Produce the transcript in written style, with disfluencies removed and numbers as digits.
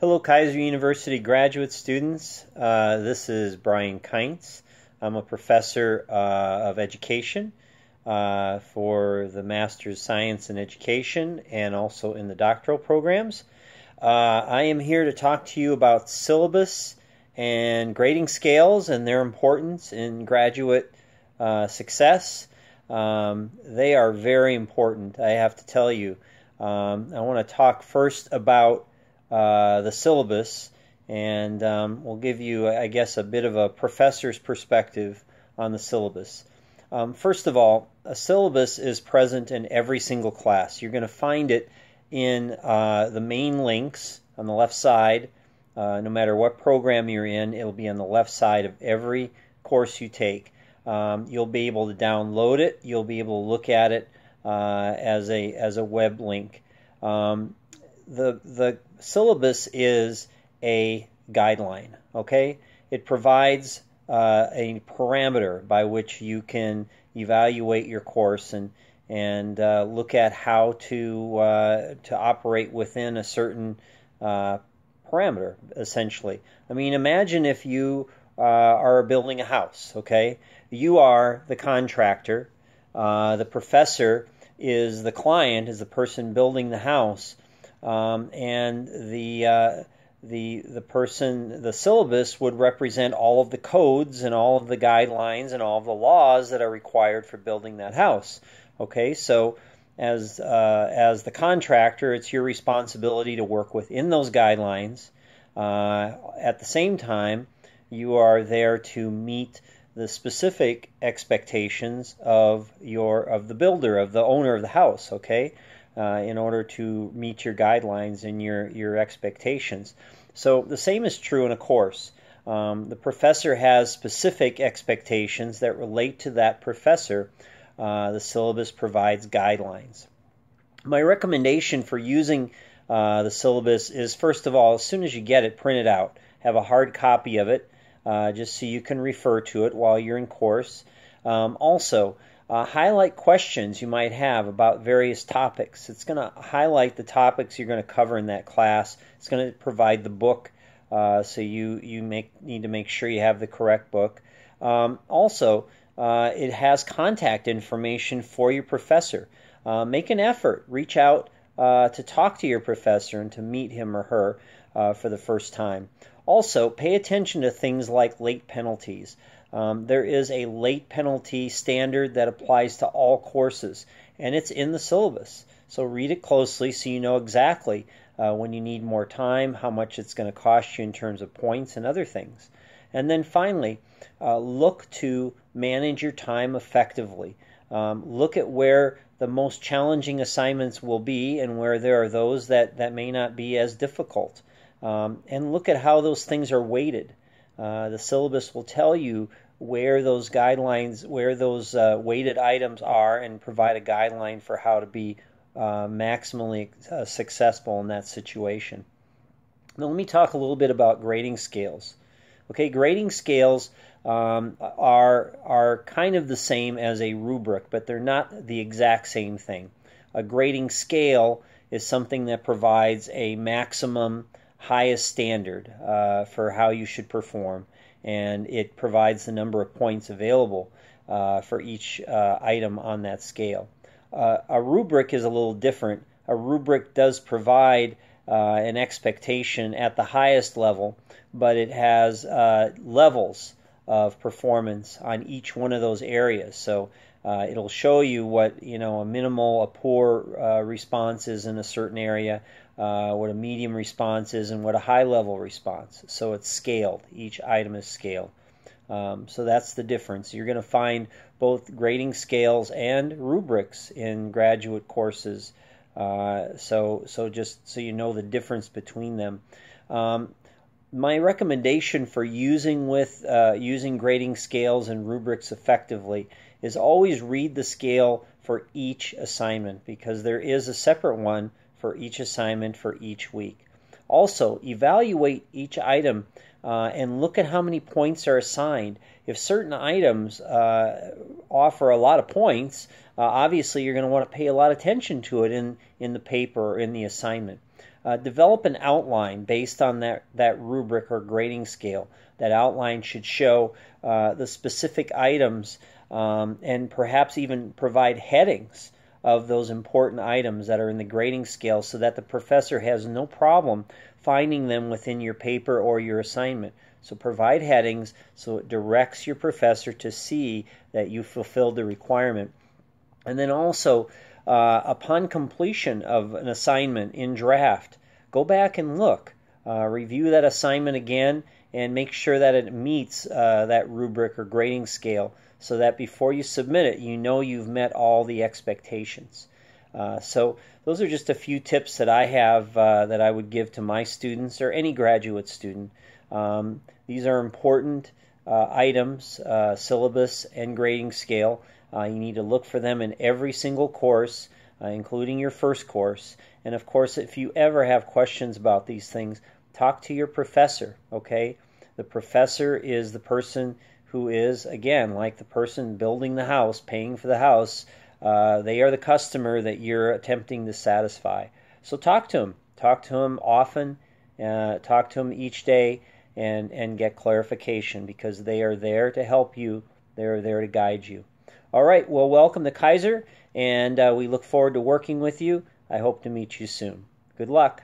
Hello, Kaiser University graduate students. This is Brian Keintz. I'm a professor of education for the Master's Science in Education and also in the doctoral programs. I am here to talk to you about syllabus and grading scales and their importance in graduate success. They are very important, I have to tell you. I want to talk first about the syllabus, and we'll give you, I guess, a bit of a professor's perspective on the syllabus. First of all, a syllabus is present in every single class. You're going to find it in the main links on the left side. No matter what program you're in, it'll be on the left side of every course you take. You'll be able to download it. You'll be able to look at it as a web link. The syllabus is a guideline, okay? It provides a parameter by which you can evaluate your course and look at how to operate within a certain parameter, essentially. I mean, imagine if you are building a house, okay? You are the contractor. The professor is the client, is the person building the house. And the syllabus would represent all of the codes and all of the guidelines and all of the laws that are required for building that house. Okay, so as the contractor, it's your responsibility to work within those guidelines. At the same time, you are there to meet the specific expectations of the builder, of the owner of the house. Okay. In order to meet your guidelines and your expectations. So the same is true in a course. The professor has specific expectations that relate to that professor. The syllabus provides guidelines. My recommendation for using the syllabus is, first of all, as soon as you get it, print it out. Have a hard copy of it just so you can refer to it while you're in course. Also, highlight questions you might have about various topics. It's going to highlight the topics you're going to cover in that class. It's going to provide the book, so you need to make sure you have the correct book. Also, it has contact information for your professor. Make an effort. Reach out to talk to your professor and to meet him or her for the first time. Also, pay attention to things like late penalties. There is a late penalty standard that applies to all courses, and it's in the syllabus. So read it closely so you know exactly when you need more time, how much it's going to cost you in terms of points and other things. And then finally, look to manage your time effectively. Look at where the most challenging assignments will be and where there are those that may not be as difficult. And look at how those things are weighted. The syllabus will tell you where those guidelines, where those weighted items are, and provide a guideline for how to be maximally successful in that situation. Now let me talk a little bit about grading scales. Okay, grading scales are kind of the same as a rubric, but they're not the exact same thing. A grading scale is something that provides a maximum highest standard for how you should perform, and it provides the number of points available for each item on that scale. A rubric is a little different. A rubric does provide an expectation at the highest level, but it has levels of performance on each one of those areas. So it'll show you what a minimal, a poor response is in a certain area, what a medium response is, and what a high-level response. So it's scaled. Each item is scaled. So that's the difference. You're going to find both grading scales and rubrics in graduate courses. So just so you know the difference between them. My recommendation for using grading scales and rubrics effectively is always read the scale for each assignment, because there is a separate one for each assignment for each week. Also, evaluate each item and look at how many points are assigned. If certain items offer a lot of points, obviously you're going to want to pay a lot of attention to it in the paper or in the assignment. develop an outline based on that rubric or grading scale. That outline should show the specific items and perhaps even provide headings of those important items that are in the grading scale so that the professor has no problem finding them within your paper or your assignment. So provide headings so it directs your professor to see that you fulfilled the requirement. And then also, upon completion of an assignment in draft, go back and look. Review that assignment again and make sure that it meets that rubric or grading scale so that before you submit it, you know you've met all the expectations. So those are just a few tips that I have that I would give to my students or any graduate student. These are important items, syllabus and grading scale. You need to look for them in every single course, including your first course. And of course, if you ever have questions about these things, talk to your professor, okay? The professor is the person who is, again, like the person building the house, paying for the house. They are the customer that you're attempting to satisfy. So talk to them. Talk to them often. Talk to them each day and get clarification because they are there to help you. They are there to guide you. All right, well, welcome to Kaiser, and we look forward to working with you. I hope to meet you soon. Good luck.